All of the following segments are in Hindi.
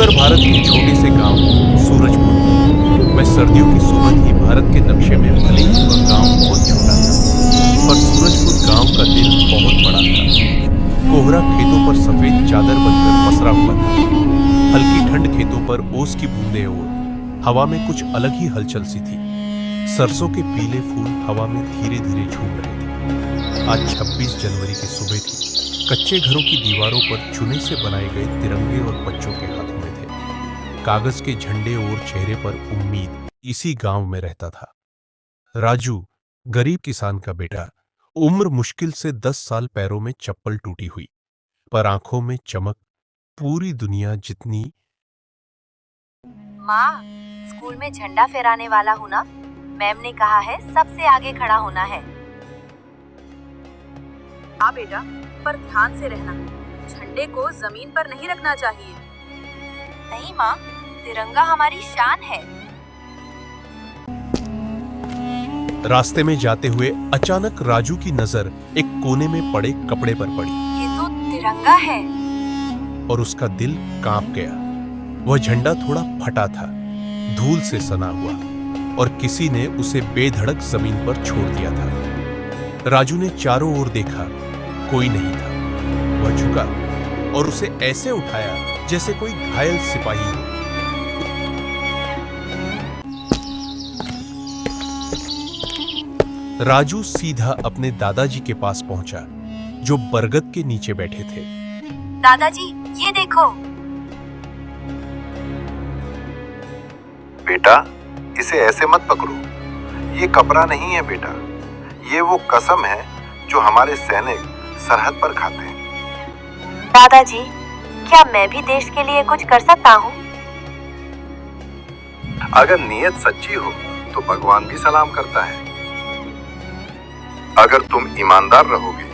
उत्तर भारत के छोटे से गांव सूरजपुर में सर्दियों की सुबह थी। भारत के नक्शे में भले ही वह गांव बहुत छोटा था, पर सूरजपुर गांव का दिल बहुत बड़ा था। कोहरा खेतों पर सफेद चादर बनकर पसरा हुआ था। हल्की ठंड खेतों पर ओस की बूंदें और हवा में कुछ अलग ही हलचल सी थी। सरसों के पीले फूल हवा में धीरे धीरे झूम रहे थे। आज 26 जनवरी की सुबह थी। कच्चे घरों की दीवारों पर चुने से बनाए गए तिरंगे और बच्चों के हाथों में थे कागज के झंडे और चेहरे पर उम्मीद। इसी गांव में रहता था राजू, गरीब किसान का बेटा। उम्र मुश्किल से 10 साल, पैरों में चप्पल टूटी हुई, पर आंखों में चमक पूरी दुनिया जितनी। माँ, स्कूल में झंडा फहराने वाला हूँ ना। मैम ने कहा है सबसे आगे खड़ा होना है। हाँ बेटा, पर ध्यान से रहना। झंडे को जमीन पर नहीं रखना चाहिए। नहीं माँ, तिरंगा हमारी शान है। रास्ते में जाते हुए अचानक राजू की नजर एक कोने में पड़े कपड़े पर पड़ी। ये तो तिरंगा है। और उसका दिल कांप गया। वह झंडा थोड़ा फटा था, धूल से सना हुआ, और किसी ने उसे बेधड़क जमीन पर छोड़ दिया था। राजू ने चारों ओर देखा, कोई नहीं था। वह झुका और उसे ऐसे उठाया जैसे कोई घायल सिपाही हो। राजू सीधा अपने दादाजी के पास पहुंचा, जो बरगद के नीचे बैठे थे। दादाजी, ये देखो। बेटा, इसे ऐसे मत पकड़ो। ये कपड़ा नहीं है बेटा, ये वो कसम है जो हमारे सैनिक सरहद पर खाते हैं। दादाजी, क्या मैं भी देश के लिए कुछ कर सकता हूँ? अगर नीयत सच्ची हो तो भगवान भी सलाम करता है। अगर तुम ईमानदार रहोगे,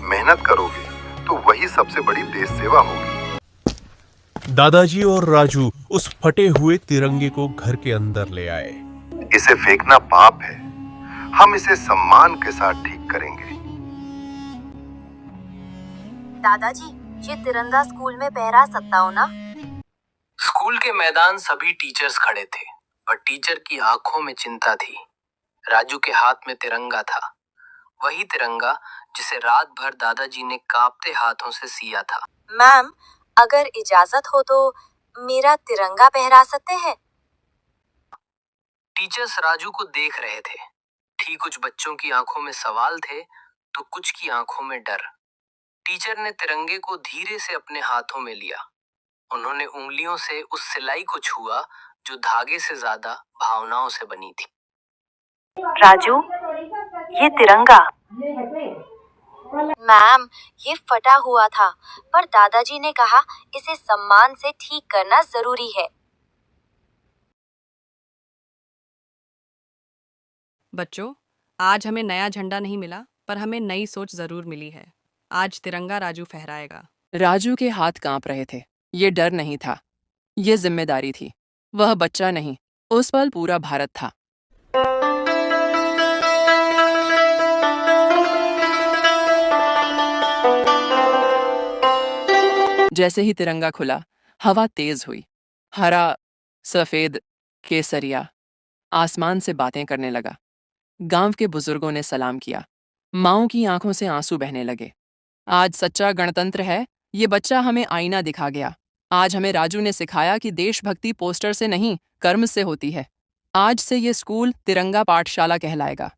मेहनत करोगे, तो वही सबसे बड़ी देश सेवा होगी। दादाजी और राजू उस फटे हुए तिरंगे को घर के अंदर ले आए। इसे फेंकना पाप है, हम इसे सम्मान के साथ ठीक करेंगे। दादाजी, ये तिरंगा स्कूल में फहरा सकता हूँ ना? स्कूल के मैदान सभी टीचर्स खड़े थे, पर टीचर की आंखों में चिंता थी। राजू के हाथ में तिरंगा था, वही तिरंगा जिसे रात भर दादाजी ने कांपते हाथों से सिया था। मैम, अगर इजाजत हो तो मेरा तिरंगा फहरा सकते हैं? टीचर्स राजू को देख रहे थे। ठीक कुछ बच्चों की आंखों में सवाल थे, तो कुछ की आंखों में डर। टीचर ने तिरंगे को धीरे से अपने हाथों में लिया। उन्होंने उंगलियों से उस सिलाई को छुआ जो धागे से ज्यादा भावनाओं से बनी थी। राजू, ये तिरंगा। मैम, ये फटा हुआ था, पर दादाजी ने कहा इसे सम्मान से ठीक करना जरूरी है। बच्चों, आज हमें नया झंडा नहीं मिला, पर हमें नई सोच जरूर मिली है। आज तिरंगा राजू फहराएगा। राजू के हाथ कांप रहे थे। ये डर नहीं था, ये जिम्मेदारी थी। वह बच्चा नहीं, उस पल पूरा भारत था। जैसे ही तिरंगा खुला, हवा तेज हुई। हरा, सफेद, केसरिया आसमान से बातें करने लगा। गांव के बुजुर्गों ने सलाम किया। माँओं की आंखों से आंसू बहने लगे। आज सच्चा गणतंत्र है, ये बच्चा हमें आईना दिखा गया। आज हमें राजू ने सिखाया कि देशभक्ति पोस्टर से नहीं, कर्म से होती है। आज से ये स्कूल तिरंगा पाठशाला कहलाएगा।